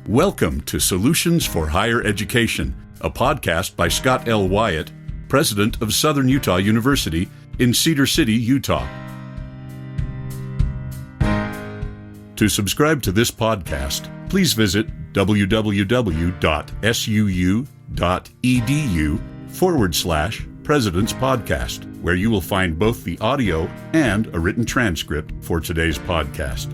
Welcome to Solutions for Higher Education, a podcast by Scott L. Wyatt, president of Southern Utah University in Cedar City, Utah. To subscribe to this podcast, please visit www.suu.edu/President's Podcast, where you will find both the audio and a written transcript for today's podcast.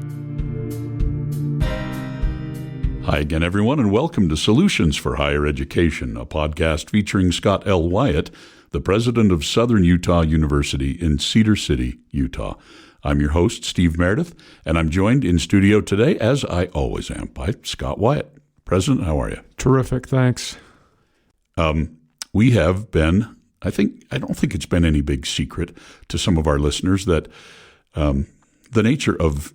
Hi again, everyone, and welcome to Solutions for Higher Education, a podcast featuring Scott L. Wyatt, the president of Southern Utah University in Cedar City, Utah. I'm your host, Steve Meredith, and I'm joined in studio today, as I always am, by Scott Wyatt. President, how are you? Terrific, thanks. We have been, I don't think it's been any big secret to some of our listeners that the nature of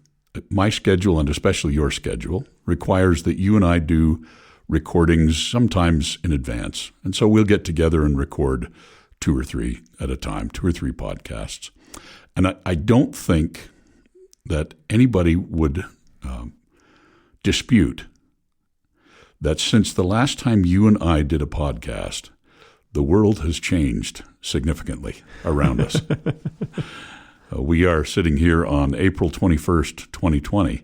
my schedule, and especially your schedule, requires that you and I do recordings sometimes in advance. And so we'll get together and record 2 or 3 at a time, 2 or 3 podcasts. And I don't think that anybody would dispute that since the last time you and I did a podcast, the world has changed significantly around us. We are sitting here on April 21st, 2020,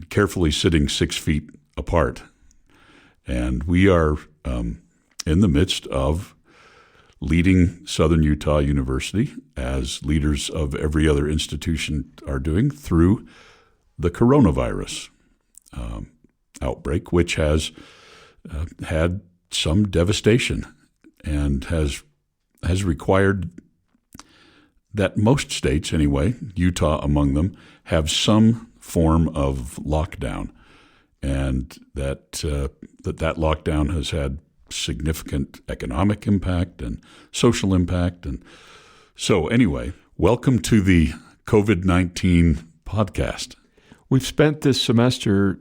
carefully sitting 6 feet apart. And we are in the midst of leading Southern Utah University, as leaders of every other institution are doing, through the coronavirus outbreak, which has had some devastation and has required that most states, anyway, Utah among them, have some form of lockdown, and that lockdown has had significant economic impact and social impact. And so anyway, welcome to the COVID-19 podcast. We've spent this semester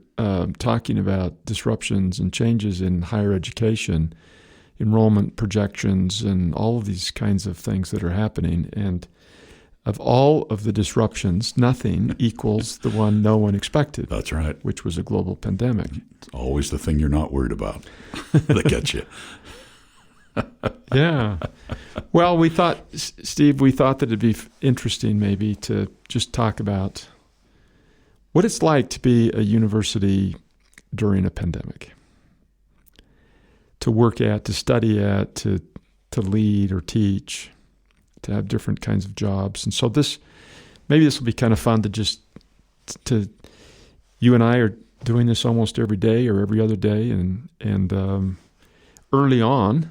talking about disruptions and changes in higher education, enrollment projections, and all of these kinds of things that are happening. And of all of the disruptions, nothing equals the one no one expected. That's right. Which was a global pandemic. It's always the thing you're not worried about that gets you. Yeah. Well, we thought, Steve, that it'd be interesting maybe to just talk about what it's like to be a university during a pandemic, to work at, to study at, to lead or teach, to have different kinds of jobs. And so this will be kind of fun to you and I are doing this almost every day or every other day. And early on,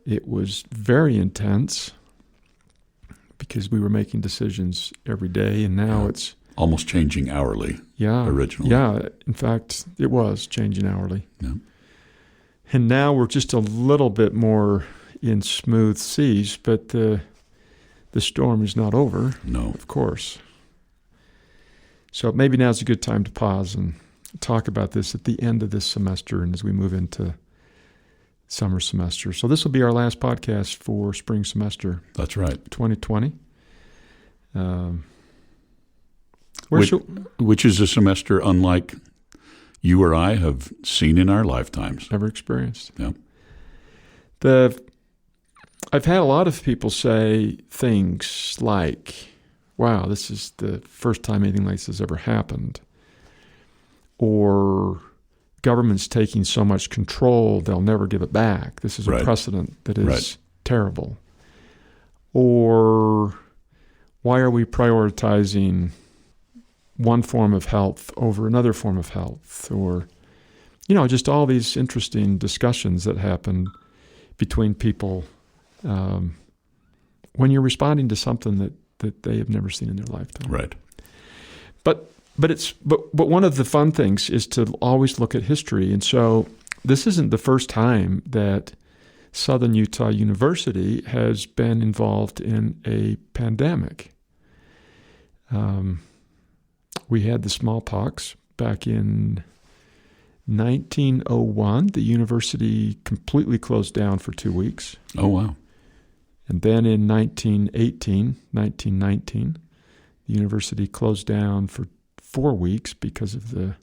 it was very intense because we were making decisions every day. And now it's almost changing hourly. Originally. Yeah. In fact, it was changing hourly. Yeah. And now we're just a little bit more in smooth seas, but the storm is not over. No. Of course. So maybe now's a good time to pause and talk about this at the end of this semester and as we move into summer semester. So this will be our last podcast for spring semester. That's right. 2020. Which is a semester unlike you or I have seen in our lifetimes. Ever experienced. Yeah. I've had a lot of people say things like, wow, this is the first time anything like this has ever happened. Or government's taking so much control, they'll never give it back. This is a precedent that is terrible. Or why are we prioritizing one form of health over another form of health? Or, just all these interesting discussions that happen between people when you're responding to something that they have never seen in their lifetime. Right. But one of the fun things is to always look at history. And so this isn't the first time that Southern Utah University has been involved in a pandemic. We had the smallpox back in 1901. The university completely closed down for 2 weeks. Oh, wow. And then in 1919, the university closed down for 4 weeks because of the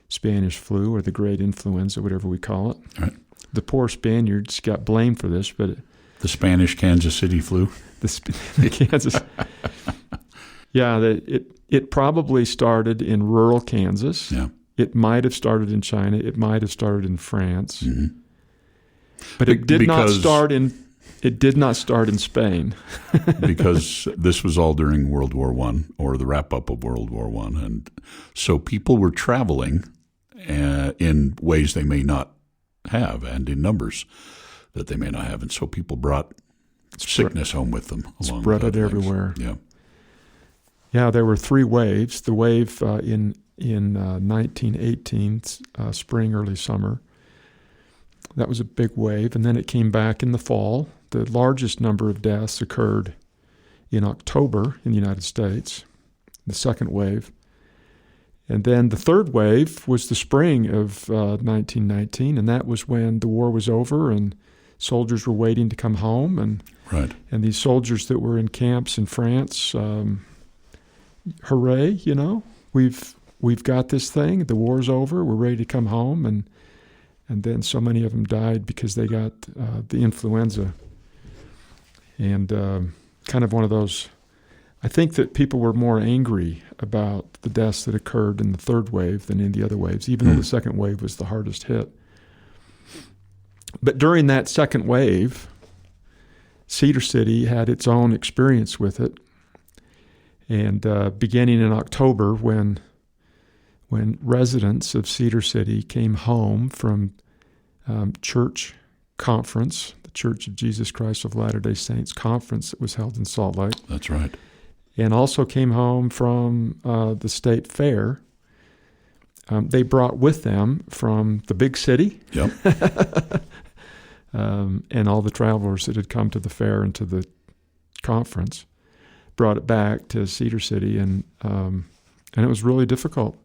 Spanish flu or the great influenza, whatever we call it. Right. The poor Spaniards got blamed for this, but The Spanish Kansas City flu. the Kansas. Yeah, it probably started in rural Kansas. Yeah. It might have started in China. It might have started in France. Mm-hmm. But it did not start in Spain. Because this was all during World War I, or the wrap-up of World War I. And so people were traveling in ways they may not have, and in numbers that they may not have. And so people brought sickness home with them. Spread it everywhere. Yeah. Yeah, there were 3 waves. The wave in 1918, spring, early summer. That was a big wave. And then it came back in the fall. The largest number of deaths occurred in October in the United States, the second wave. And then the third wave was the spring of 1919, and that was when the war was over and soldiers were waiting to come home. And Right. And these soldiers that were in camps in France, hooray, we've got this thing. The war's over. We're ready to come home. And then so many of them died because they got the influenza. And kind of one of those, I think that people were more angry about the deaths that occurred in the third wave than in the other waves, even though the second wave was the hardest hit. But during that second wave, Cedar City had its own experience with it. And beginning in October, when residents of Cedar City came home from church conference, the Church of Jesus Christ of Latter-day Saints conference that was held in Salt Lake. That's right. And also came home from the state fair. They brought with them from the big city. Yep. And all the travelers that had come to the fair and to the conference brought it back to Cedar City, and it was really difficult.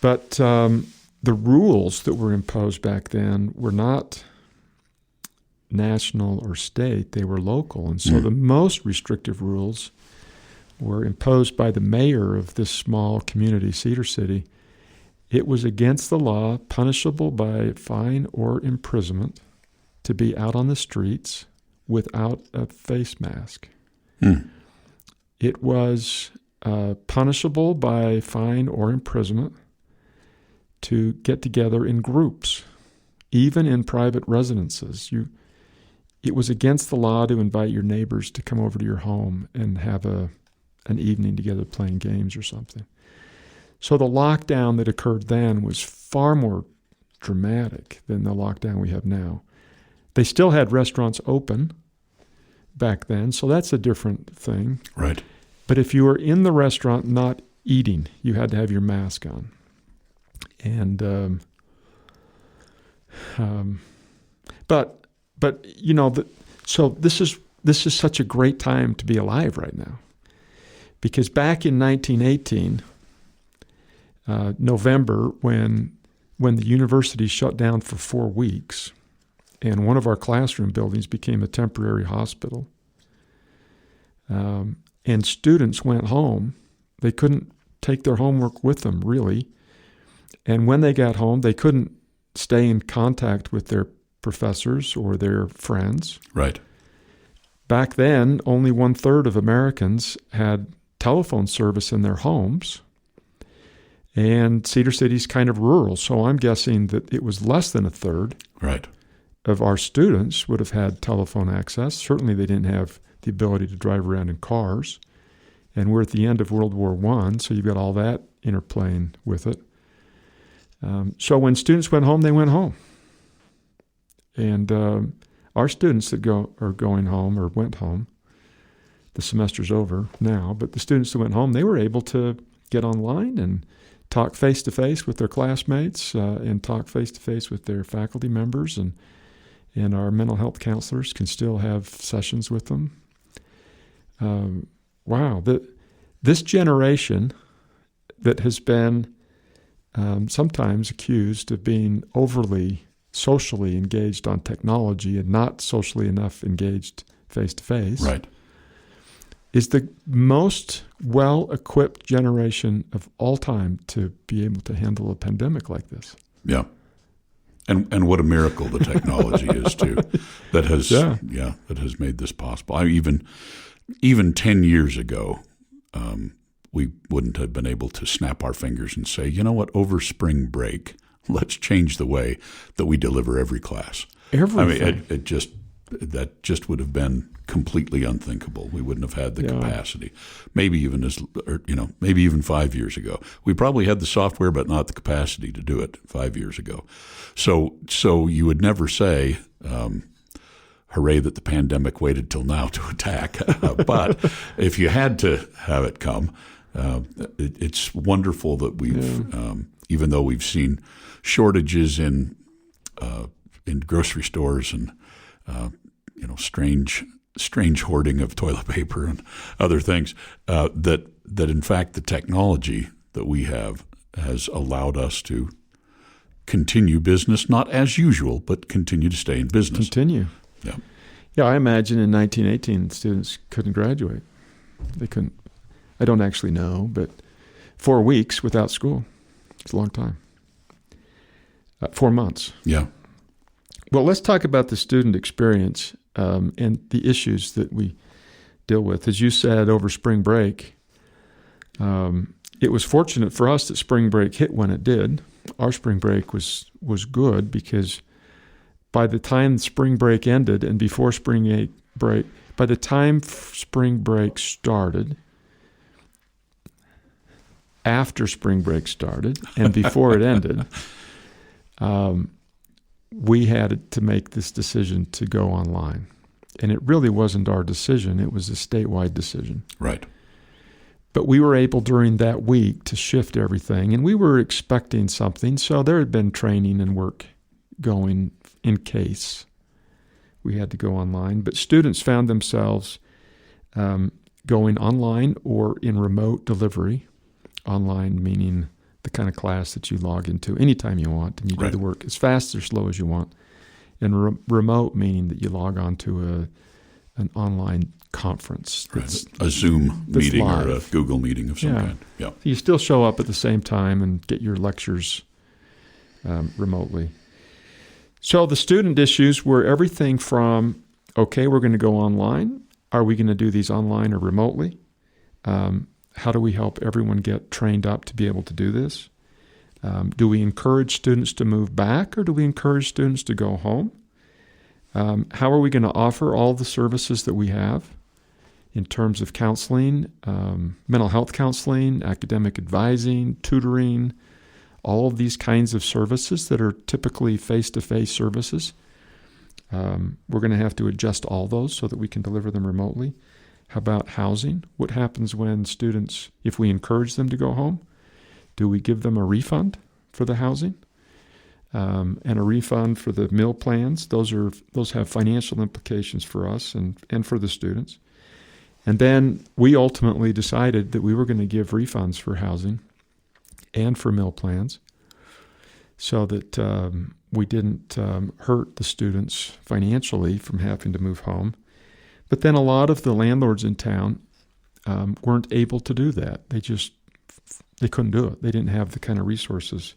But the rules that were imposed back then were not national or state, they were local. And so the most restrictive rules were imposed by the mayor of this small community, Cedar City. It was against the law, punishable by fine or imprisonment, to be out on the streets without a face mask. It was punishable by fine or imprisonment to get together in groups, even in private residences. It was against the law to invite your neighbors to come over to your home and have an evening together playing games or something. So the lockdown that occurred then was far more dramatic than the lockdown we have now. They still had restaurants open back then, so that's a different thing. Right. But if you were in the restaurant not eating, you had to have your mask on. And so this is such a great time to be alive right now, because back in 1918, November, when the university shut down for 4 weeks, and one of our classroom buildings became a temporary hospital, and students went home. They couldn't take their homework with them, really. And when they got home, they couldn't stay in contact with their professors or their friends. Right. Back then, only 1/3 of Americans had telephone service in their homes. And Cedar City's kind of rural, so I'm guessing that it was less than 1/3 Right. of our students would have had telephone access. Certainly they didn't have the ability to drive around in cars. And we're at the end of World War I, so you've got all that interplaying with it. So when students went home, they went home. And our students that are going home or went home, the semester's over now, but the students that went home, they were able to get online and talk face-to-face with their classmates and talk face-to-face with their faculty members, and our mental health counselors can still have sessions with them. Wow, this generation that has been sometimes accused of being overly socially engaged on technology and not socially enough engaged face-to-face. Right. is the most well-equipped generation of all time to be able to handle a pandemic like this. Yeah. And what a miracle the technology is too, that has made this possible. Even 10 years ago, we wouldn't have been able to snap our fingers and say, you know what, over spring break, let's change the way that we deliver every class. Everything. That just would have been completely unthinkable. We wouldn't have had the capacity. Maybe even 5 years ago, we probably had the software, but not the capacity to do it 5 years ago. So you would never say, hooray that the pandemic waited till now to attack. But if you had to have it come, it's wonderful that we've, even though we've seen shortages in grocery stores and strange hoarding of toilet paper and other things, that in fact the technology that we have has allowed us to continue business, not as usual, but continue to stay in business. Continue. Yeah. Yeah, I imagine in 1918 students couldn't graduate. They couldn't. I don't actually know, but 4 weeks without school. It's a long time. 4 months. Yeah. Well, let's talk about the student experience and the issues that we deal with. As you said, over spring break, it was fortunate for us that spring break hit when it did. Our spring break was good because by the time spring break ended and before spring break, by the time spring break started, after spring break started, and before it ended, we had to make this decision to go online. And it really wasn't our decision. It was a statewide decision. Right. But we were able during that week to shift everything. And we were expecting something. So there had been training and work going in case we had to go online. But students found themselves going online or in remote delivery. Online meaning the kind of class that you log into anytime you want, and you do the work as fast or slow as you want. And remote meaning that you log on to an online conference. A Zoom meeting live. Or a Google meeting of some kind. Yeah. You still show up at the same time and get your lectures remotely. So the student issues were everything from, okay, we're going to go online. Are we going to do these online or remotely? How do we help everyone get trained up to be able to do this? Do we encourage students to move back, or do we encourage students to go home? How are we going to offer all the services that we have in terms of counseling, mental health counseling, academic advising, tutoring, all of these kinds of services that are typically face-to-face services? We're going to have to adjust all those so that we can deliver them remotely. How about housing? What happens when students, if we encourage them to go home, do we give them a refund for the housing and a refund for the meal plans? Those have financial implications for us and for the students. And then we ultimately decided that we were going to give refunds for housing and for meal plans so that we didn't hurt the students financially from having to move home. But then a lot of the landlords in town weren't able to do that. They couldn't do it. They didn't have the kind of resources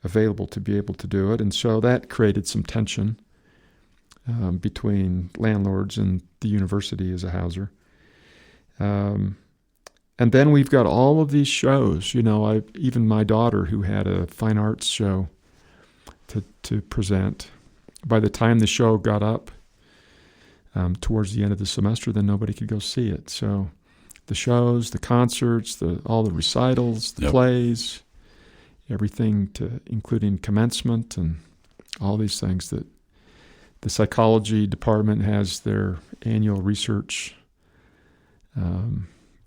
available to be able to do it. And so that created some tension between landlords and the university as a houser. And then we've got all of these shows. Even my daughter, who had a fine arts show to present, by the time the show got up, towards the end of the semester, then nobody could go see it. So the shows, the concerts, all the recitals, the plays, everything including commencement and all these things that the psychology department has their annual research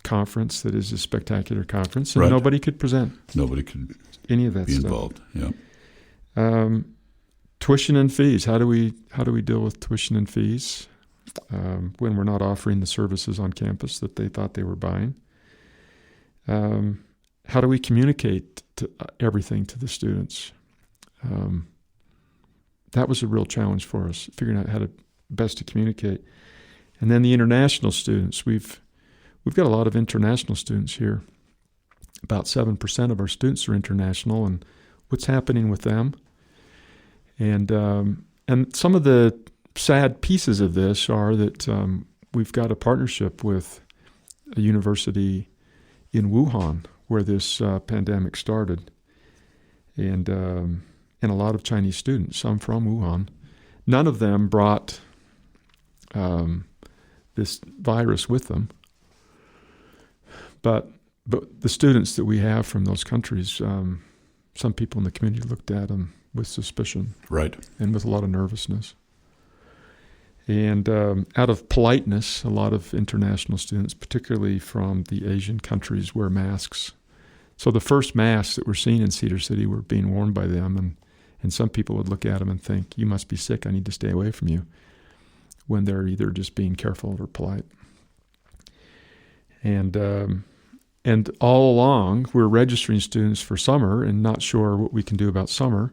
conference that is a spectacular conference, and nobody could present. Nobody could any of that be stuff. Involved. Yeah. Tuition and fees. How do we deal with tuition and fees when we're not offering the services on campus that they thought they were buying? How do we communicate everything to the students? That was a real challenge for us, figuring out how to best to communicate. And then the international students. We've we've got a lot of international students here. About 7% of our students are international, and what's happening with them? And some of the sad pieces of this are that we've got a partnership with a university in Wuhan where this pandemic started, and a lot of Chinese students, some from Wuhan. None of them brought this virus with them, but the students that we have from those countries, some people in the community looked at them with suspicion, right, and with a lot of nervousness. And out of politeness, a lot of international students, particularly from the Asian countries, wear masks. So the first masks that were seen in Cedar City were being worn by them, and some people would look at them and think, you must be sick, I need to stay away from you, when they're either just being careful or polite. And all along, we're registering students for summer and not sure what we can do about summer.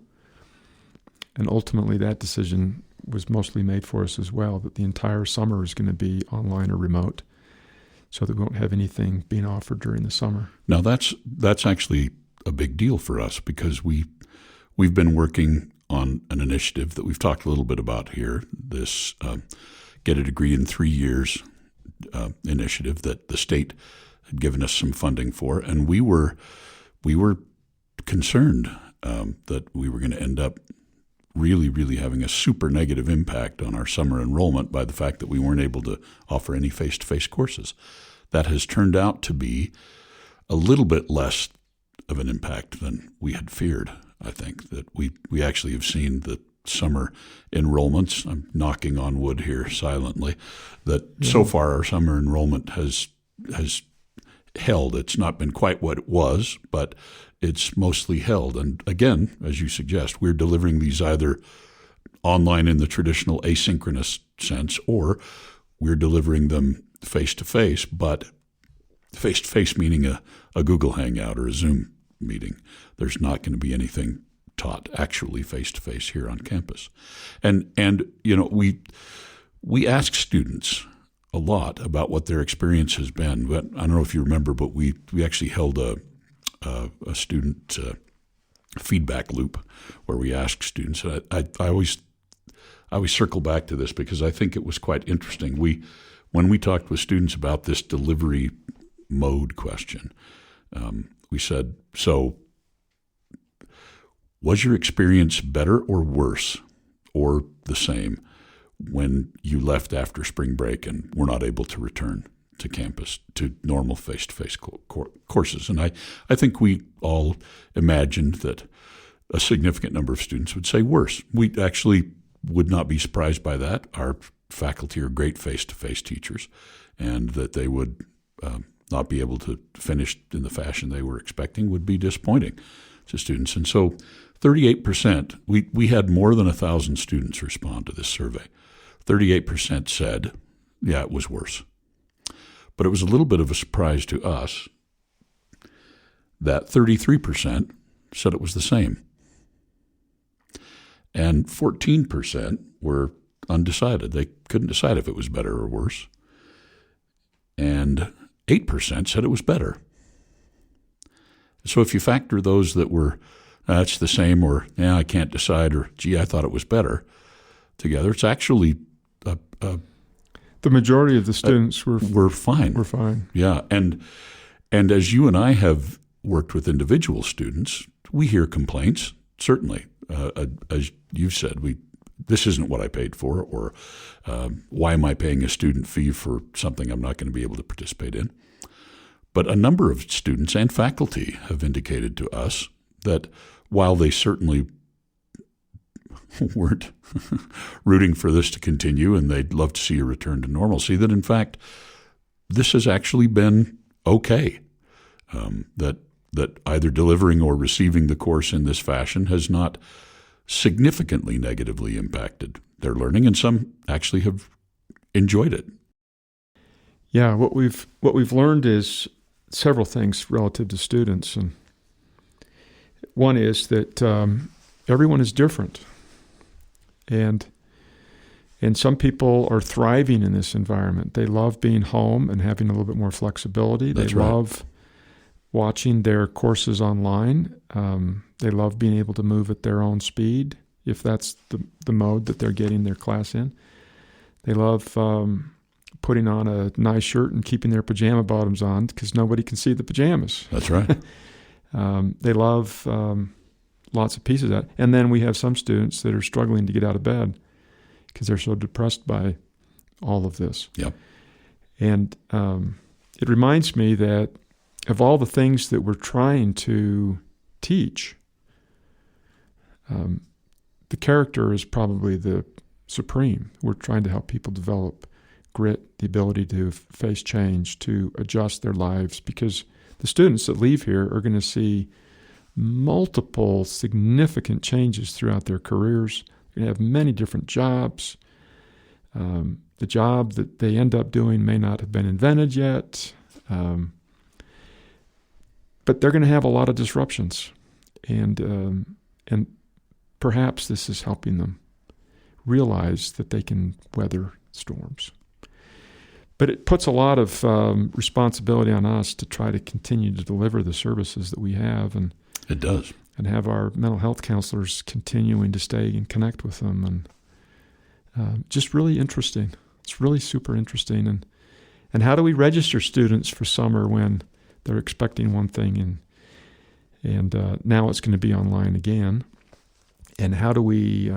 And ultimately, that decision was mostly made for us as well, that the entire summer is going to be online or remote, so that we won't have anything being offered during the summer. Now, that's actually a big deal for us, because we've been working on an initiative that we've talked a little bit about here, this Get a Degree in 3 Years initiative that the state had given us some funding for, and we were concerned that we were going to end up really, really having a super negative impact on our summer enrollment by the fact that we weren't able to offer any face-to-face courses. That has turned out to be a little bit less of an impact than we had feared. I think that we actually have seen the summer enrollments, I'm knocking on wood here silently, that so far our summer enrollment has held. It's not been quite what it was, but it's mostly held. And again, as you suggest, we're delivering these either online in the traditional asynchronous sense, or we're delivering them face-to-face, but face-to-face meaning a Google Hangout or a Zoom meeting. There's not going to be anything taught actually face-to-face here on campus. And you know, we ask students a lot about what their experience has been. But I don't know if you remember, but we actually held a student feedback loop where we asked students. I always circle back to this because I think it was quite interesting. When we talked with students about this delivery mode question, we said, so was your experience better or worse or the same when you left after spring break and were not able to return to campus to normal face-to-face courses? And I think we all imagined that a significant number of students would say worse. We actually would not be surprised by that. Our faculty are great face-to-face teachers, and that they would not be able to finish in the fashion they were expecting would be disappointing to students. And so 38%, we had more than 1,000 students respond to this survey. 38% said, yeah, it was worse. But it was a little bit of a surprise to us that 33% said it was the same. And 14% were undecided. They couldn't decide if it was better or worse. And 8% said it was better. So if you factor those that were, it's the same, or, yeah, I can't decide, or, gee, I thought it was better, together, it's actually the majority of the students were fine. Were fine. Yeah, and as you and I have worked with individual students, we hear complaints. Certainly, as you've said, this isn't what I paid for, or why am I paying a student fee for something I'm not going to be able to participate in? But a number of students and faculty have indicated to us that while they certainly weren't rooting for this to continue and they'd love to see a return to normalcy, that in fact this has actually been okay, that either delivering or receiving the course in this fashion has not significantly negatively impacted their learning, and some actually have enjoyed it. Yeah, what we've learned is several things relative to students, and one is that everyone is different, and And some people are thriving in this environment. They love being home and having a little bit more flexibility. That's they love watching their courses online. They love being able to move at their own speed, if that's the mode that they're getting their class in. They love putting on a nice shirt and keeping their pajama bottoms on because nobody can see the pajamas. That's right. They love lots of pieces of that. And then we have some students that are struggling to get out of bed because they're so depressed by all of this. Yep. And it reminds me that of all the things that we're trying to teach, the character is probably the supreme. We're trying to help people develop grit, the ability to face change, to adjust their lives, because the students that leave here are going to see multiple significant changes throughout their careers. They're going to have many different jobs. The job that they end up doing may not have been invented yet, but they're going to have a lot of disruptions, and perhaps this is helping them realize that they can weather storms. But it puts a lot of responsibility on us to try to continue to deliver the services that we have, and it does, and have our mental health counselors continuing to stay and connect with them, and just really interesting. It's really super interesting. And how do we register students for summer when they're expecting one thing and now it's going to be online again? And how do we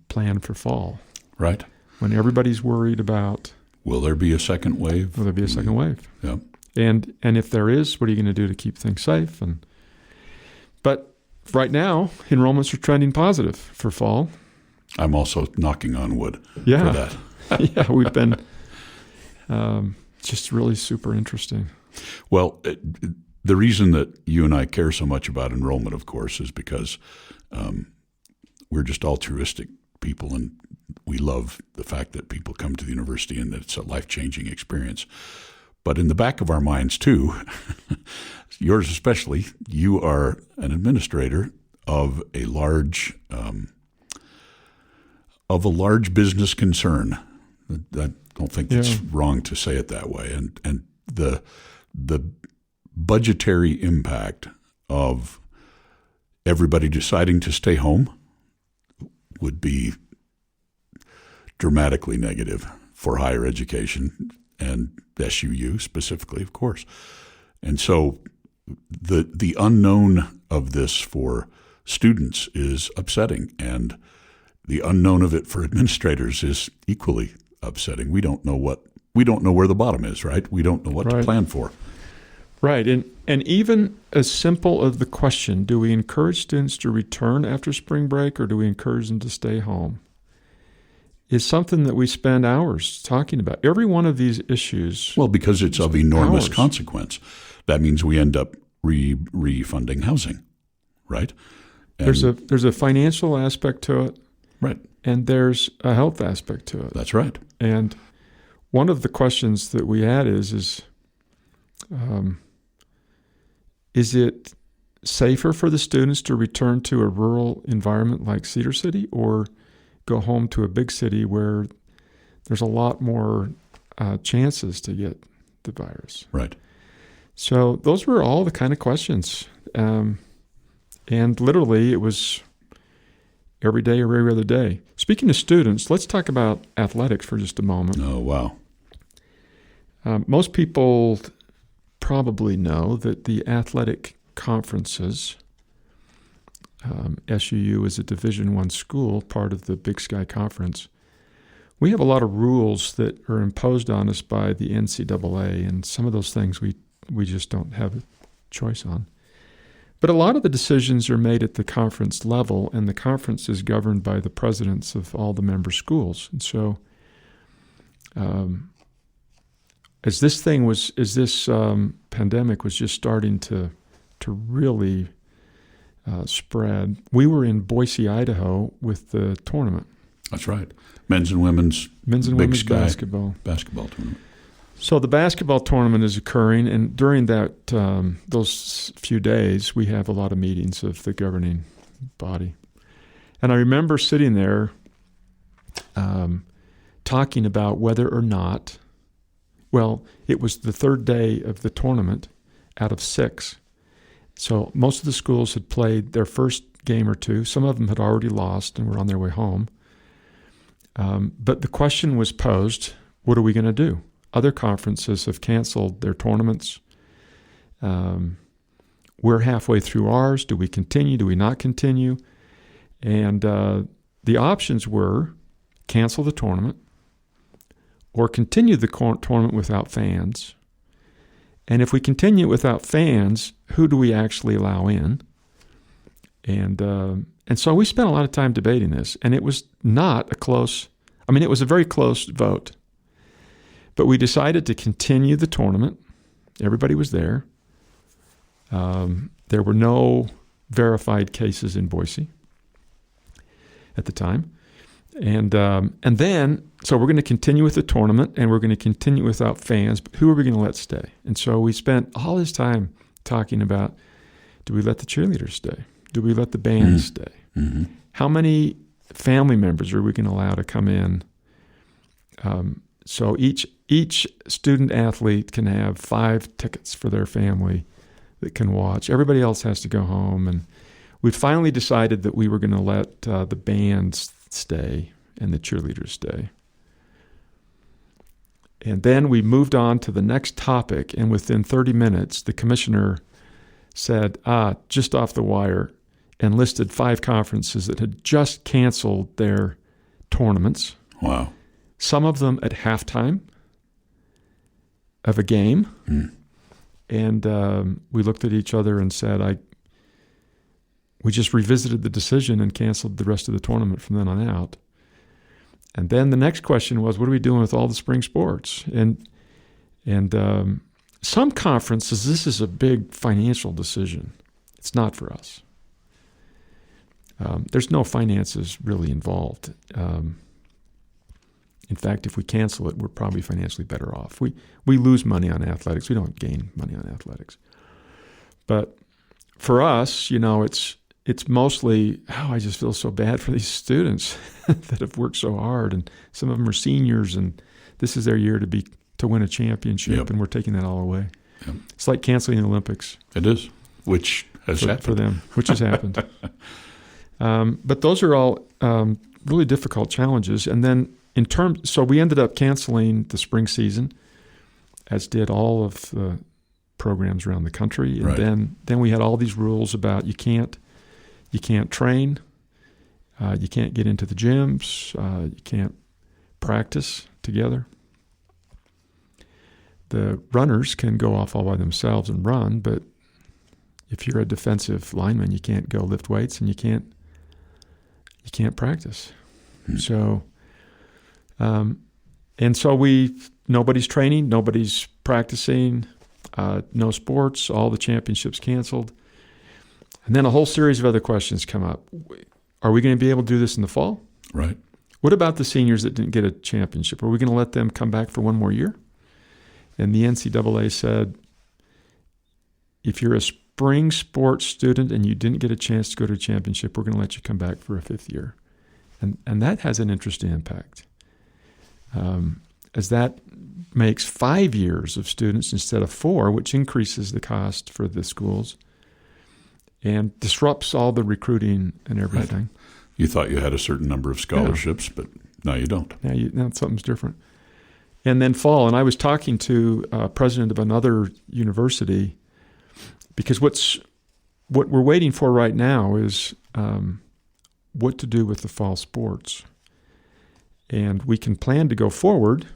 plan for fall? Right. When everybody's worried about, will there be a second wave? Will there be a second wave? Yeah. And if there is, what are you going to do to keep things safe? But right now, enrollments are trending positive for fall. I'm also knocking on wood for that. Yeah, we've been just really super interesting. Well, the reason that you and I care so much about enrollment, of course, is because we're just altruistic people, and we love the fact that people come to the university and that it's a life-changing experience. But in the back of our minds, too, yours especially, you are an administrator of a large business concern. I don't think it's wrong to say it that way. And the budgetary impact of everybody deciding to stay home would be dramatically negative for higher education and SUU specifically, of course. And so the unknown of this for students is upsetting, and the unknown of it for administrators is equally upsetting. We don't know where the bottom is, right? We don't know what to plan for. Right. And even as simple as the question, do we encourage students to return after spring break or do we encourage them to stay home, is something that we spend hours talking about. Every one of these issues. Well, because it's of enormous consequence. That means we end up refunding housing, right? And there's a financial aspect to it. Right. And there's a health aspect to it. That's right. And one of the questions that we had is it safer for the students to return to a rural environment like Cedar City or go home to a big city where there's a lot more chances to get the virus? Right. So those were all the kind of questions. And literally it was every day or every other day. Speaking of students, let's talk about athletics for just a moment. Oh, wow. Most people probably know that the athletic conferences, SUU is a Division I school, part of the Big Sky Conference. We have a lot of rules that are imposed on us by the NCAA, and some of those things we just don't have a choice on. But a lot of the decisions are made at the conference level, and the conference is governed by the presidents of all the member schools. And so as this pandemic was just starting to really spread, we were in Boise, Idaho with the tournament. That's right. Men's and women's basketball tournament. So the basketball tournament is occurring, and during that those few days, we have a lot of meetings of the governing body. And I remember sitting there talking about whether or not, well, it was the third day of the tournament out of 6. So most of the schools had played their first game or two. Some of them had already lost and were on their way home. But the question was posed, what are we going to do? Other conferences have canceled their tournaments. We're halfway through ours. Do we continue? Do we not continue? And the options were cancel the tournament or continue the tournament without fans. And if we continue without fans, who do we actually allow in? And so we spent a lot of time debating this, and it was not a close, it was a very close vote. But we decided to continue the tournament. Everybody was there. There were no verified cases in Boise at the time. And then, so we're going to continue with the tournament, and we're going to continue without fans, but who are we going to let stay? And so we spent all this time talking about, do we let the cheerleaders stay? Do we let the band stay? Mm-hmm. How many family members are we going to allow to come in? So each student athlete can have 5 tickets for their family that can watch. Everybody else has to go home. And we finally decided that we were going to let the bands stay and the cheerleaders stay. And then we moved on to the next topic, and within 30 minutes, the commissioner said, just off the wire, and listed 5 conferences that had just canceled their tournaments. Wow. Some of them at halftime of a game. And we looked at each other and said, we just revisited the decision and canceled the rest of the tournament from then on out. And then the next question was, what are we doing with all the spring sports? And some conferences, this is a big financial decision. It's not for us. There's no finances really involved. In fact, if we cancel it, we're probably financially better off. We lose money on athletics. We don't gain money on athletics. But for us, it's mostly, I just feel so bad for these students that have worked so hard, and some of them are seniors, and this is their year to win a championship, and we're taking that all away. Yep. It's like canceling the Olympics. It is, which has happened for them, which has happened. But those are all really difficult challenges. And then so we ended up canceling the spring season, as did all of the programs around the country. And then we had all these rules about you can't train, you can't get into the gyms, you can't practice together. The runners can go off all by themselves and run, but if you're a defensive lineman, you can't go lift weights, and you can't practice. So, and so nobody's training, nobody's practicing, no sports, all the championships canceled. And then a whole series of other questions come up. Are we going to be able to do this in the fall? Right. What about the seniors that didn't get a championship? Are we going to let them come back for one more year? And the NCAA said, if you're a spring sports student and you didn't get a chance to go to a championship, we're going to let you come back for a 5th year. And that has an interesting impact, as that makes 5 years of students instead of 4, which increases the cost for the schools and disrupts all the recruiting and everything. Right. You thought you had a certain number of scholarships, but now you don't. Now something's different. And then fall, and I was talking to a president of another university, because what we're waiting for right now is what to do with the fall sports. And we can plan to go forward,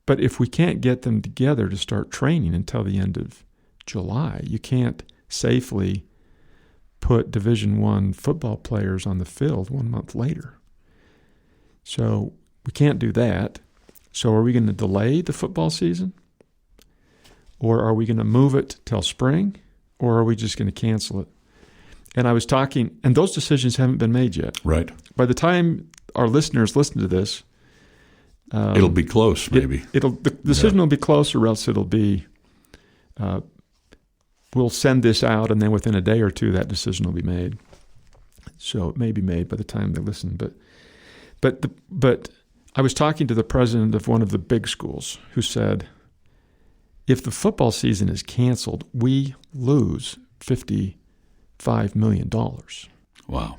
but if we can't get them together to start training until the end of July, you can't safely put Division I football players on the field 1 month later. So we can't do that. So are we going to delay the football season? Or are we going to move it till spring? Or are we just going to cancel it? And I was talking, and those decisions haven't been made yet. Right. By the time our listeners listen to this, it'll be close, maybe. The decision will be close, or else it'll be, we'll send this out, and then within a day or two, that decision will be made. So it may be made by the time they listen. But I was talking to the president of one of the big schools who said, if the football season is canceled, we lose $55 million. Wow.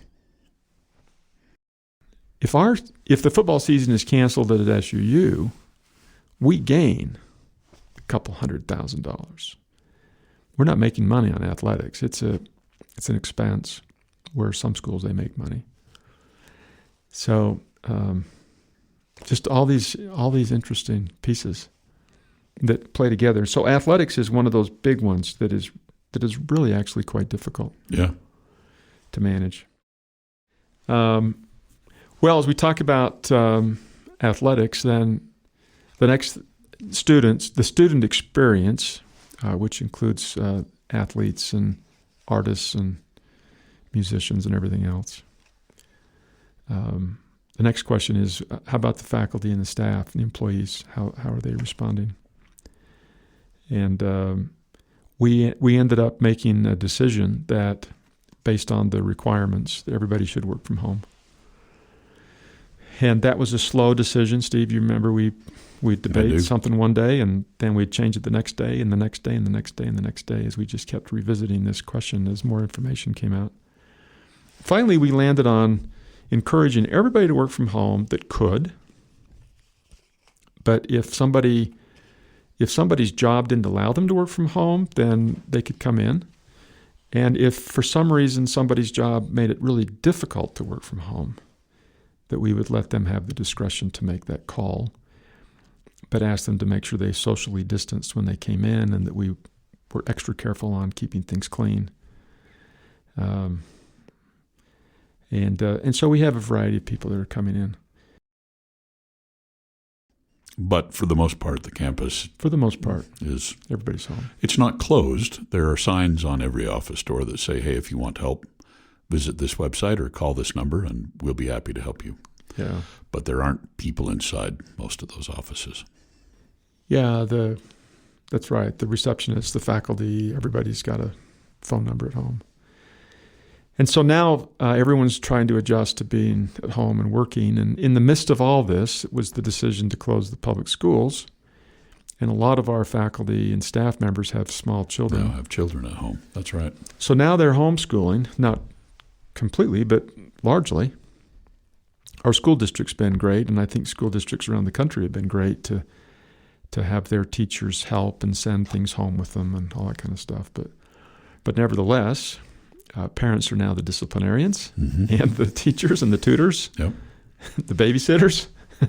If the football season is canceled at SUU, we gain a couple $100,000. We're not making money on athletics. It's an expense where some schools they make money. So just all these interesting pieces that play together. So athletics is one of those big ones that is really actually quite difficult. Yeah. To manage. Well, as we talk about athletics, then the next the student experience, which includes athletes and artists and musicians and everything else. The next question is, how about the faculty and the staff and the employees? How are they responding? And we ended up making a decision that, based on the requirements, everybody should work from home. And that was a slow decision, Steve. You remember we'd debate something one day, and then we'd change it the next day, and the next day, and the next day, and the next day, as we just kept revisiting this question as more information came out. Finally, we landed on encouraging everybody to work from home that could. But if somebody's job didn't allow them to work from home, then they could come in. And if for some reason somebody's job made it really difficult to work from home, that we would let them have the discretion to make that call, but ask them to make sure they socially distanced when they came in, and that we were extra careful on keeping things clean. And so we have a variety of people that are coming in. But for the most part, the campus, is everybody's home. It's not closed. There are signs on every office door that say, hey, if you want help, visit this website or call this number, and we'll be happy to help you. Yeah. But there aren't people inside most of those offices. Yeah, that's right. The receptionists, the faculty, everybody's got a phone number at home. And so now everyone's trying to adjust to being at home and working. And in the midst of all this, it was the decision to close the public schools. And a lot of our faculty and staff members have small children. Now have children at home. That's right. So now they're homeschooling, not completely, but largely. Our school district's been great, and I think school districts around the country have been great to have their teachers help and send things home with them and all that kind of stuff. But nevertheless, parents are now the disciplinarians, mm-hmm. and the teachers and the tutors, yep. the babysitters,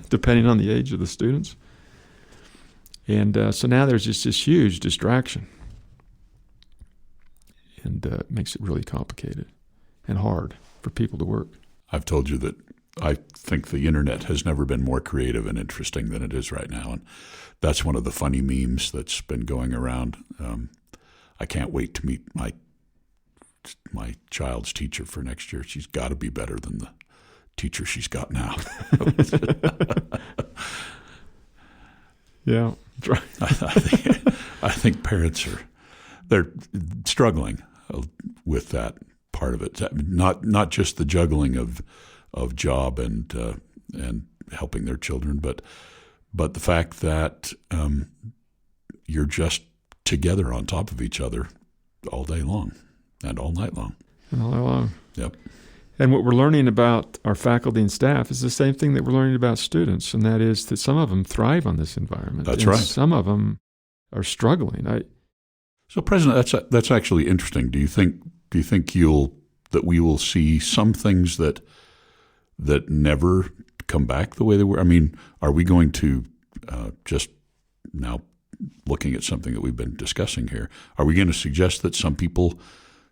depending on the age of the students. And so now there's just this huge distraction, and it makes it really complicated and hard for people to work. I've told you that I think the internet has never been more creative and interesting than it is right now, and that's one of the funny memes that's been going around. I can't wait to meet my child's teacher for next year. She's got to be better than the teacher she's got now. Yeah, I think parents they're struggling with that part of it. Not just the juggling of job and helping their children, but the fact that you're just together on top of each other all day long and all night long. And all night long. Yep. And what we're learning about our faculty and staff is the same thing that we're learning about students, and that is that some of them thrive on this environment. That's right. Some of them are struggling. So, President, that's actually interesting. Do you think that we will see some things that never come back the way they were? I mean, are we going to just now, looking at something that we've been discussing here, are we going to suggest that some people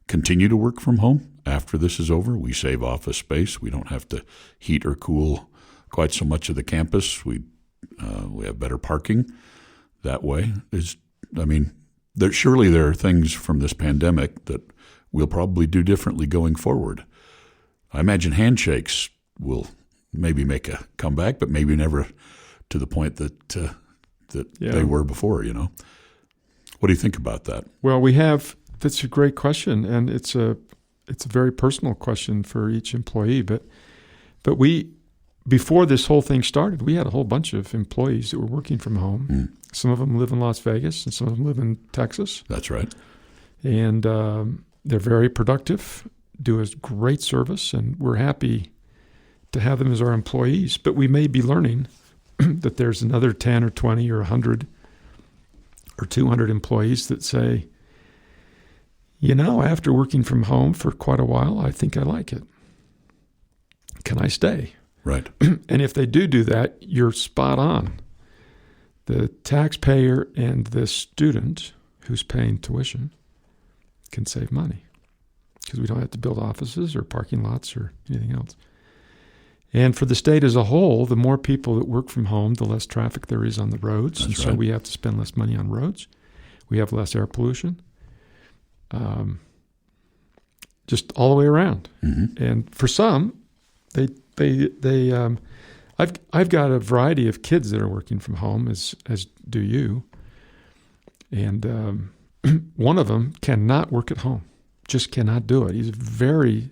continue to work from home after this is over? We save office space. We don't have to heat or cool quite so much of the campus. We have better parking that way. Surely there are things from this pandemic that we'll probably do differently going forward. I imagine handshakes will maybe make a comeback, but maybe never to the point that they were before, you know. What do you think about that? Well, that's a great question, and it's a very personal question for each employee, but we before this whole thing started, we had a whole bunch of employees that were working from home. Mm. Some of them live in Las Vegas, and some of them live in Texas. That's right. And they're very productive, do a great service, and we're happy to have them as our employees. But we may be learning that there's another 10 or 20 or 100 or 200 employees that say, after working from home for quite a while, I think I like it. Can I stay? Right. And if they do that, you're spot on. The taxpayer and the student who's paying tuition can save money because we don't have to build offices or parking lots or anything else. And for the state as a whole, the more people that work from home, the less traffic there is on the roads. That's and so right. we have to spend less money on roads. We have less air pollution. Just all the way around. Mm-hmm. And for some, I've got a variety of kids that are working from home, as do you. And one of them cannot work at home, just cannot do it. He's a very,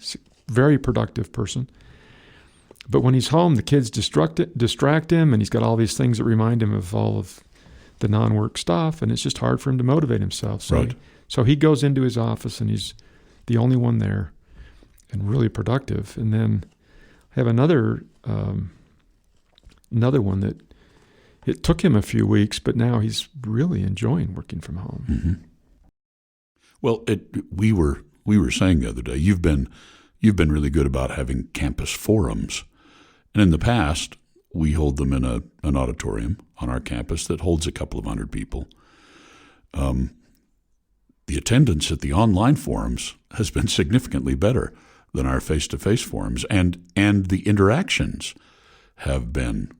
very productive person. But when he's home, the kids distract him, and he's got all these things that remind him of all of the non-work stuff, and it's just hard for him to motivate himself. So he goes into his office, and he's the only one there and really productive. And then I have another one that it took him a few weeks, but now he's really enjoying working from home. Mm-hmm. Well, we were saying the other day, you've been really good about having campus forums, and in the past we hold them in an auditorium on our campus that holds a couple of hundred people. The attendance at the online forums has been significantly better than our face-to-face forums, and the interactions have been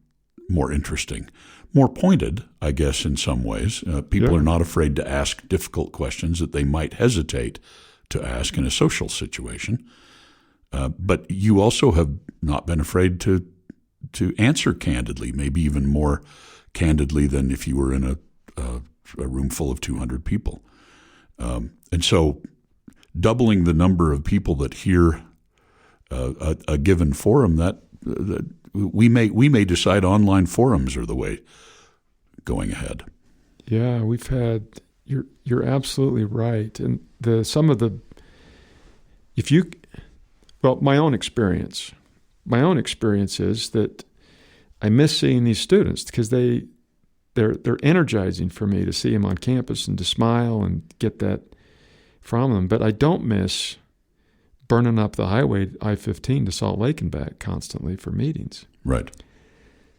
more interesting, more pointed, I guess, in some ways. People are not afraid to ask difficult questions that they might hesitate to ask in a social situation. But you also have not been afraid to answer candidly, maybe even more candidly than if you were in a room full of 200 people. And so doubling the number of people that hear a given forum, that we may decide online forums are the way going ahead. Yeah, we've had. You're absolutely right, and my own experience is that I miss seeing these students because they're energizing for me to see them on campus and to smile and get that from them. But I don't miss burning up the highway I-15 to Salt Lake and back constantly for meetings. Right.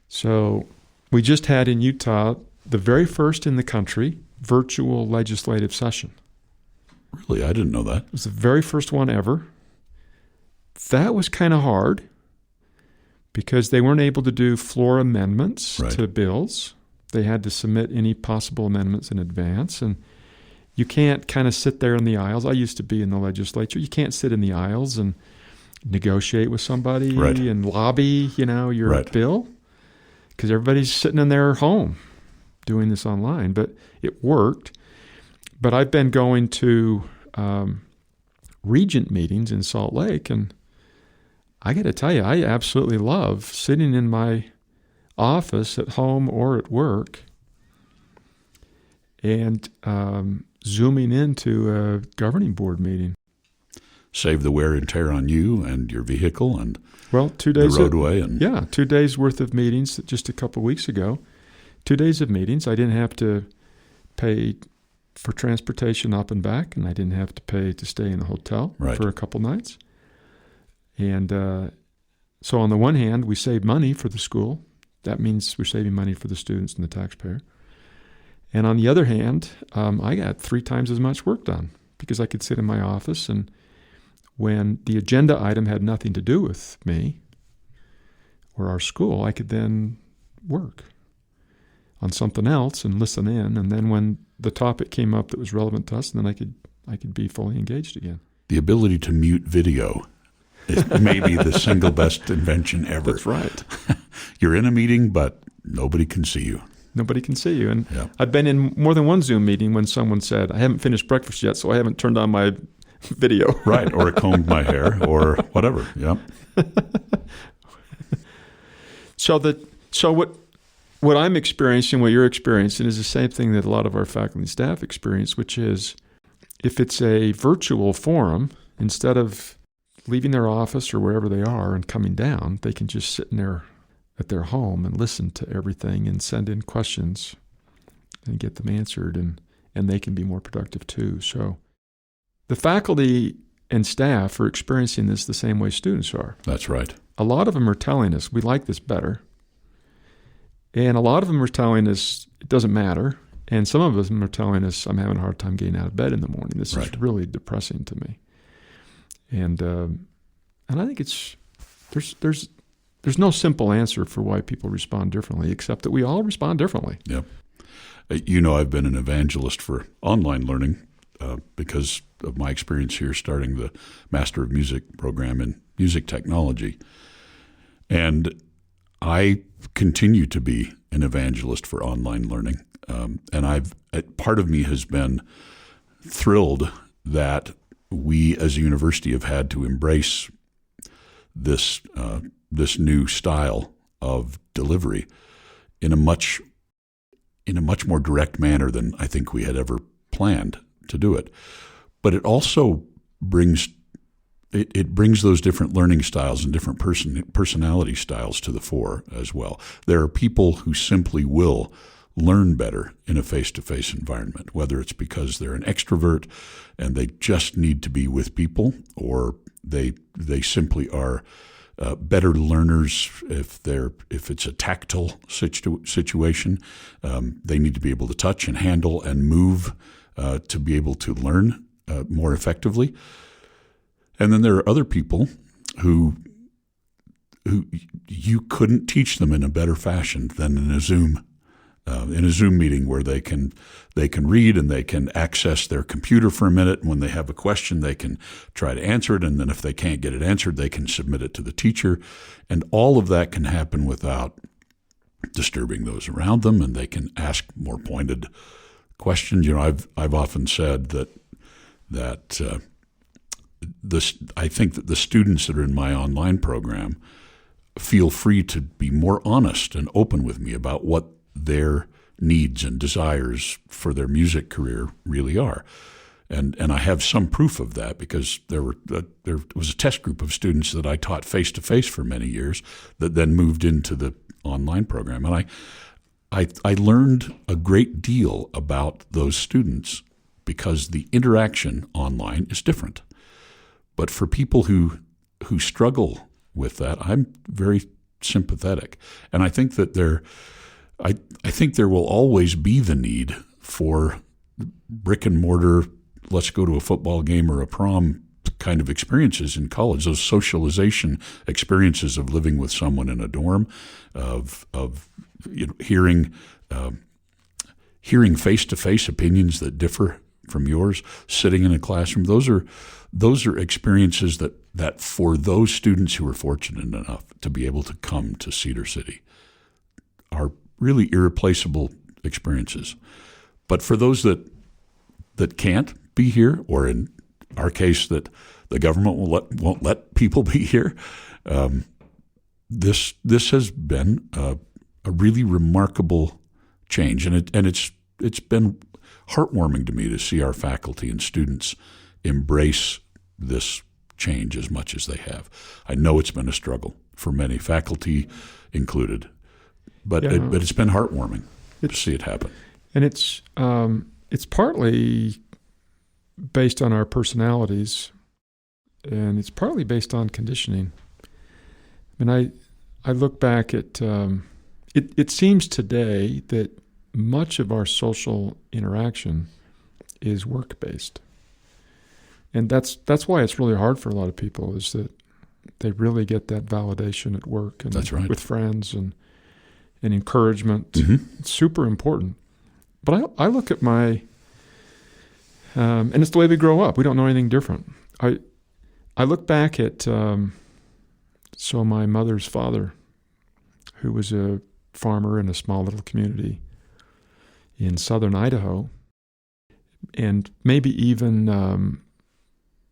So we just had in Utah the very first in the country virtual legislative session. Really? I didn't know that. It was the very first one ever. That was kind of hard because they weren't able to do floor amendments to bills. They had to submit any possible amendments in advance. And you can't kind of sit there in the aisles. I used to be in the legislature. You can't sit in the aisles and negotiate with somebody and lobby, your bill, because everybody's sitting in their home doing this online. But it worked. But I've been going to Regent meetings in Salt Lake, and I got to tell you, I absolutely love sitting in my office at home or at work and zooming into a governing board meeting. Save the wear and tear on you and your vehicle and 2 days the roadway. 2 days worth of meetings just a couple weeks ago. 2 days of meetings. I didn't have to pay for transportation up and back, and I didn't have to pay to stay in a hotel for a couple nights. And so on the one hand, we saved money for the school. That means we're saving money for the students and the taxpayer. And on the other hand, I got 3 times as much work done because I could sit in my office, and when the agenda item had nothing to do with me or our school, I could then work on something else and listen in. And then when the topic came up that was relevant to us, then I could be fully engaged again. The ability to mute video is maybe the single best invention ever. That's right. You're in a meeting, but nobody can see you. Nobody can see you. And I've been in more than one Zoom meeting when someone said, I haven't finished breakfast yet, so I haven't turned on my video. Right, or combed my hair or whatever. Yep. So what I'm experiencing, what you're experiencing, is the same thing that a lot of our faculty and staff experience, which is if it's a virtual forum, instead of leaving their office or wherever they are and coming down, they can just sit in at their home and listen to everything and send in questions and get them answered, and they can be more productive too. So the faculty and staff are experiencing this the same way students are. That's right. A lot of them are telling us we like this better. And a lot of them are telling us it doesn't matter. And some of them are telling us I'm having a hard time getting out of bed in the morning. This is really depressing to me. And I think there's no simple answer for why people respond differently, except that we all respond differently. Yep. I've been an evangelist for online learning because of my experience here starting the Master of Music program in music technology. And I continue to be an evangelist for online learning. And part of me has been thrilled that we as a university have had to embrace this new style of delivery in a much more direct manner than I think we had ever planned to do it. But it also brings those different learning styles and different personality styles to the fore as well. There are people who simply will learn better in a face-to-face environment, whether it's because they're an extrovert and they just need to be with people, or they simply are better learners if it's a tactile situation. They need to be able to touch and handle and move to be able to learn more effectively. And then there are other people who you couldn't teach them in a better fashion than in a Zoom meeting, where they can read and they can access their computer for a minute. And when they have a question, they can try to answer it. And then if they can't get it answered, they can submit it to the teacher. And all of that can happen without disturbing those around them. And they can ask more pointed questions. I've often said that I think that the students that are in my online program feel free to be more honest and open with me about what their needs and desires for their music career really are. And I have some proof of that, because there was a test group of students that I taught face-to-face for many years that then moved into the online program. And I learned a great deal about those students because the interaction online is different. But for people who struggle with that, I'm very sympathetic. And I think that I think there will always be the need for brick and mortar, let's go to a football game or a prom kind of experiences in college, those socialization experiences of living with someone in a dorm, of hearing face-to-face opinions that differ from yours, sitting in a classroom. Those are experiences that for those students who are fortunate enough to be able to come to Cedar City are really irreplaceable experiences. But for those that can't be here, or in our case that the government won't let people be here, this has been a really remarkable change, and it's been heartwarming to me to see our faculty and students embrace this change as much as they have. I know it's been a struggle for many, faculty included, but it's been heartwarming to see it happen. And it's partly based on our personalities, and it's partly based on conditioning. I mean, I look back at it seems today that much of our social interaction is work-based. And that's why it's really hard for a lot of people, is that they really get that validation at work and That's right. with friends and encouragement. Mm-hmm. It's super important. But I look at my, and it's the way we grow up. We don't know anything different. I look back at, so my mother's father, who was a farmer in a small little community in southern Idaho, and maybe even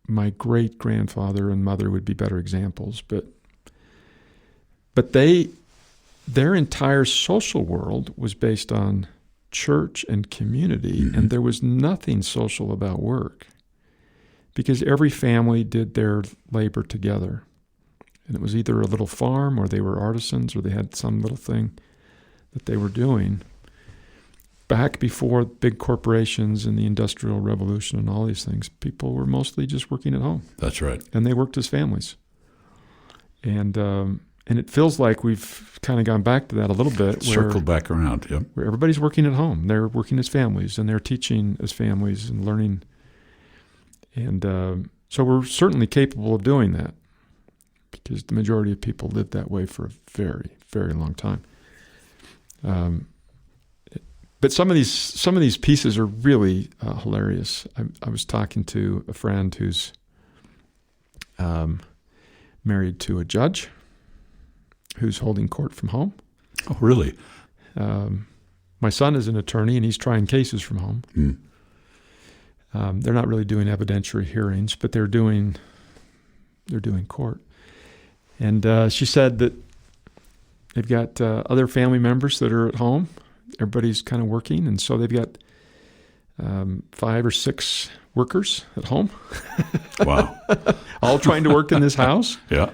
my great-grandfather and mother would be better examples, but they their entire social world was based on church and community, Mm-hmm. and there was nothing social about work because every family did their labor together. And it was either a little farm or they were artisans or they had some little thing that they were doing. Back before big corporations and the Industrial Revolution and all these things, people were mostly just working at home. That's right. And they worked as families. And it feels like we've kind of gone back to that a little bit. Circled back around, yep. Where everybody's working at home. They're working as families, and they're teaching as families and learning. And so we're certainly capable of doing that because the majority of people lived that way for a very, very long time. But some of these pieces are really hilarious. I was talking to a friend who's married to a judge who's holding court from home. Oh, really? My son is an attorney, and he's trying cases from home. They're not really doing evidentiary hearings, but they're doing court. And she said that they've got other family members that are at home. Everybody's kind of working, and so they've got 5 or 6 workers at home. Wow. All trying to work in this house. Yeah.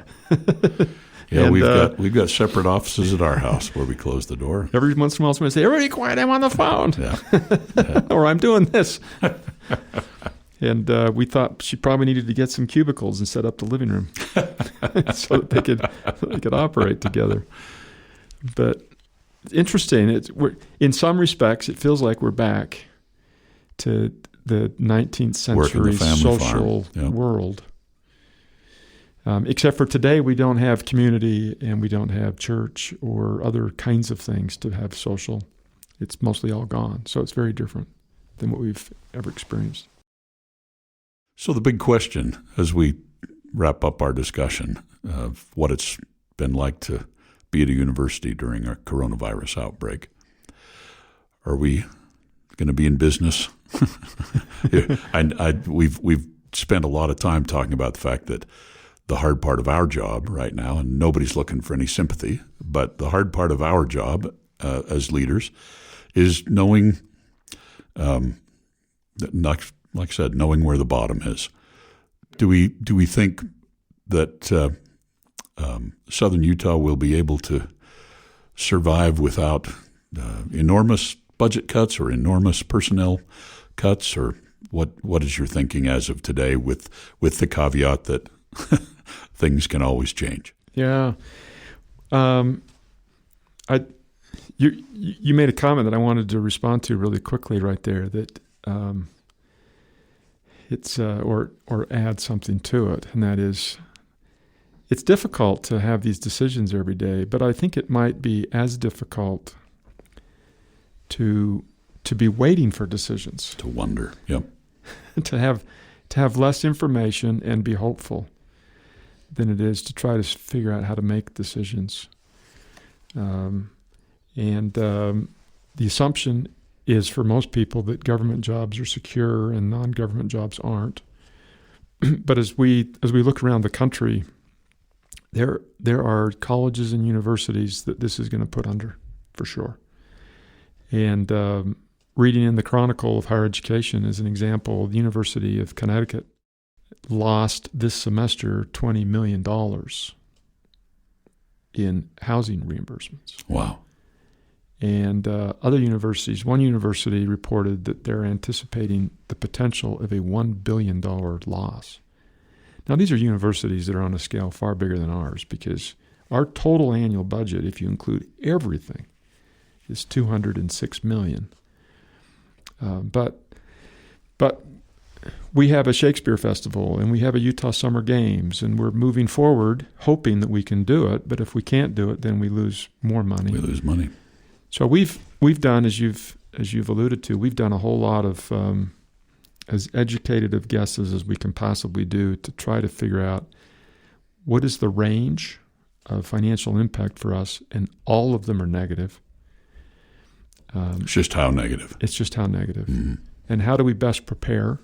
Yeah, and, we've got separate offices at our house where we close the door. Every once in a while, somebody say, "Everybody quiet, I'm on the phone." Yeah. Or I'm doing this. And we thought she probably needed to get some cubicles and set up the living room so that they could operate together. But it's interesting. In some respects, it feels like we're back to the 19th century social world. Except for today, we don't have community and we don't have church or other kinds of things to have social. It's mostly all gone. So it's very different than what we've ever experienced. So the big question as we wrap up our discussion of what it's been like to be at a university during a coronavirus outbreak, are we going to be in business? We've spent a lot of time talking about the fact that the hard part of our job right now, and nobody's looking for any sympathy, but the hard part of our job as leaders is knowing, like I said, knowing where the bottom is. Do we think that Southern Utah will be able to survive without enormous budget cuts or enormous personnel cuts, or what is your thinking as of today with the caveat that things can always change? Yeah. You made a comment that I wanted to respond to really quickly right there, that it's or add something to it, and that is, it's difficult to have these decisions every day, but I think it might be as difficult to be waiting for decisions. To wonder, yep. to have less information and be hopeful than it is to try to figure out how to make decisions. And the assumption is for most people that government jobs are secure and non-government jobs aren't. But as we look around the country, there are colleges and universities that this is going to put under, for sure. And reading in the Chronicle of Higher Education as an example, the University of Connecticut lost this semester $20 million in housing reimbursements. Wow. And other universities, one university reported that they're anticipating the potential of a $1 billion loss. Now, these are universities that are on a scale far bigger than ours, because our total annual budget, if you include everything, is $206 million. But we have a Shakespeare Festival, and we have a Utah Summer Games, and we're moving forward hoping that we can do it. But if we can't do it, then we lose more money. We lose money. So we've done, as you've alluded to, we've done a whole lot of as educated of guesses as we can possibly do to try to figure out what is the range of financial impact for us, and all of them are negative. It's just how negative. It's just how negative. Mm-hmm. And how do we best prepare?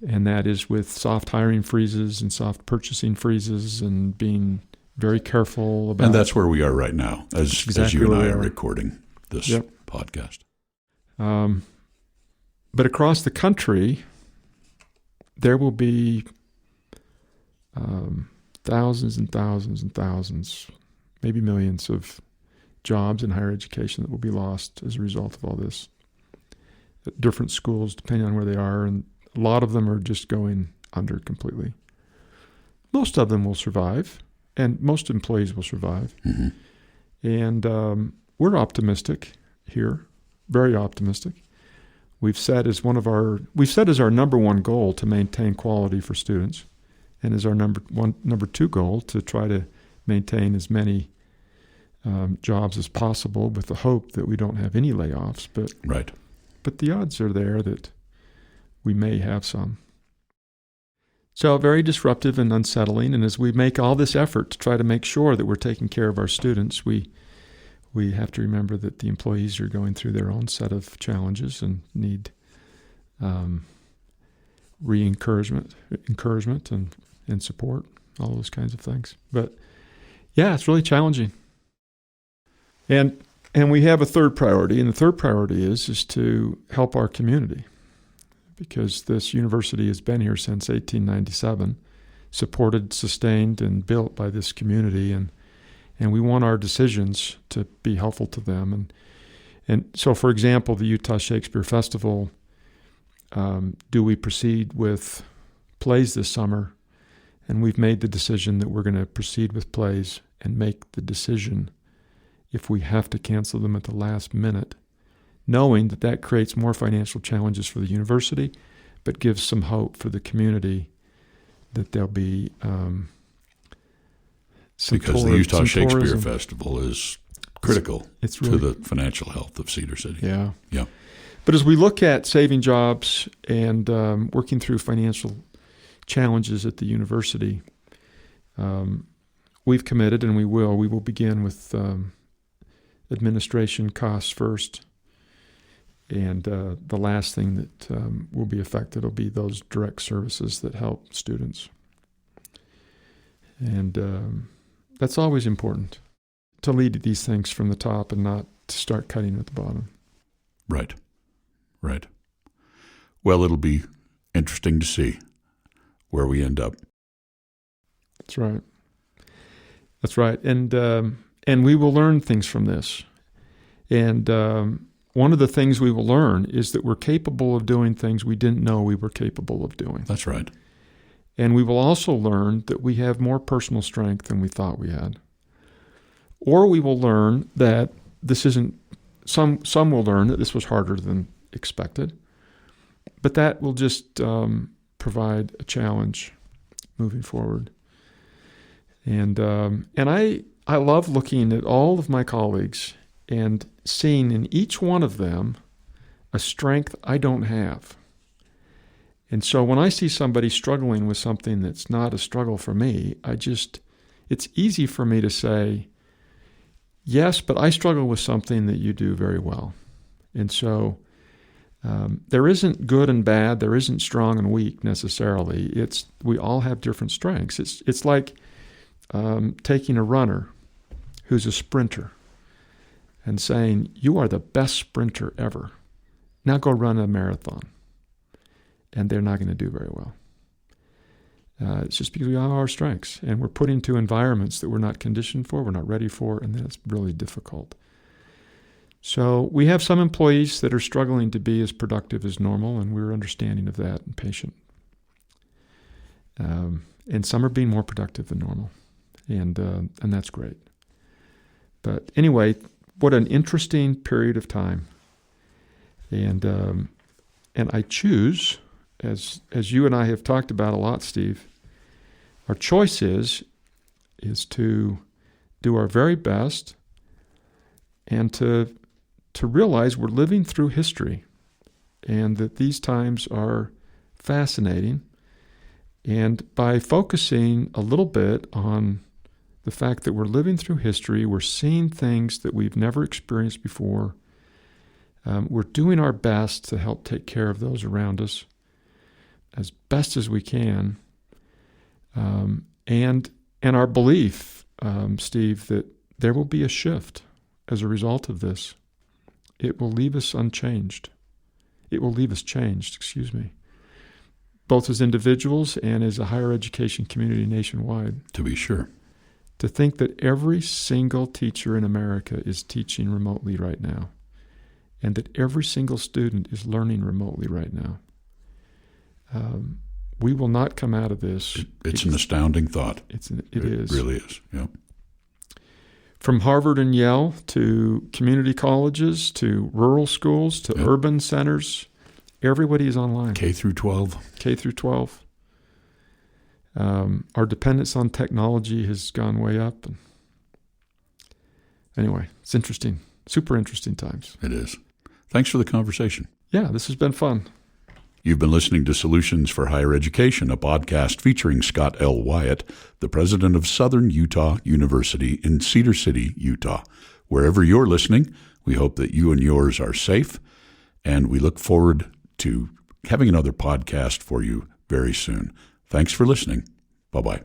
And that is with soft hiring freezes and soft purchasing freezes and being very careful about. And that's where we are right now, as exactly you and where I we are are. recording this Yep. podcast. But across the country, there will be thousands and thousands and thousands, maybe millions of jobs in higher education that will be lost as a result of all this. At different schools, depending on where they are, and a lot of them are just going under completely. Most of them will survive, and most employees will survive. Mm-hmm. And we're optimistic here, very optimistic. We've set as our number one goal to maintain quality for students, and as our number two goal to try to maintain as many jobs as possible, with the hope that we don't have any layoffs. Right. But the odds are there that we may have some. So very disruptive and unsettling. And as we make all this effort to try to make sure that we're taking care of our students, we have to remember that the employees are going through their own set of challenges and need encouragement and support, all those kinds of things. But yeah, it's really challenging. And we have a third priority, and the third priority is to help our community, because this university has been here since 1897, supported, sustained, and built by this community, and we want our decisions to be helpful to them. And so, for example, the Utah Shakespeare Festival, do we proceed with plays this summer? And we've made the decision that we're going to proceed with plays and make the decision if we have to cancel them at the last minute, knowing that that creates more financial challenges for the university, but gives some hope for the community that there'll be because the Utah Shakespeare tourism. Festival is critical It's really, to the financial health of Cedar City. Yeah. Yeah. But as we look at saving jobs and working through financial challenges at the university, we've committed, and we will begin with administration costs first. And the last thing that will be affected will be those direct services that help students. And that's always important, to lead these things from the top and not to start cutting at the bottom. Right. Right. Well, it'll be interesting to see where we end up. That's right. That's right. And we will learn things from this. And one of the things we will learn is that we're capable of doing things we didn't know we were capable of doing. That's right. And we will also learn that we have more personal strength than we thought we had. Or we will learn that this isn't, some will learn that this was harder than expected. But that will just provide a challenge moving forward. And I love looking at all of my colleagues and seeing in each one of them a strength I don't have. And so when I see somebody struggling with something that's not a struggle for me, it's easy for me to say, yes, but I struggle with something that you do very well. And so there isn't good and bad, there isn't strong and weak necessarily. We all have different strengths. It's like taking a runner who's a sprinter and saying, you are the best sprinter ever. Now go run a marathon. And they're not going to do very well. It's just because we have our strengths, and we're put into environments that we're not conditioned for, we're not ready for, and that's really difficult. So we have some employees that are struggling to be as productive as normal, and we're understanding of that and patient. And some are being more productive than normal, and that's great. But anyway, what an interesting period of time. And I choose, as you and I have talked about a lot, Steve, our choice is to do our very best and to realize we're living through history and that these times are fascinating. And by focusing a little bit on the fact that we're living through history, we're seeing things that we've never experienced before, we're doing our best to help take care of those around us as best as we can. And our belief Steve, that there will be a shift as a result of this. It will leave us unchanged. It will leave us changed, both as individuals and as a higher education community nationwide. To be sure. To think that every single teacher in America is teaching remotely right now, and that every single student is learning remotely right now. We will not come out of this. It's an astounding thought. It is. It really is, yeah. From Harvard and Yale to community colleges to rural schools to urban centers, everybody is online. K through 12. K through 12. Our dependence on technology has gone way up. And anyway, it's interesting. Super interesting times. It is. Thanks for the conversation. Yeah, this has been fun. You've been listening to Solutions for Higher Education, a podcast featuring Scott L. Wyatt, the president of Southern Utah University in Cedar City, Utah. Wherever you're listening, we hope that you and yours are safe, and we look forward to having another podcast for you very soon. Thanks for listening. Bye-bye.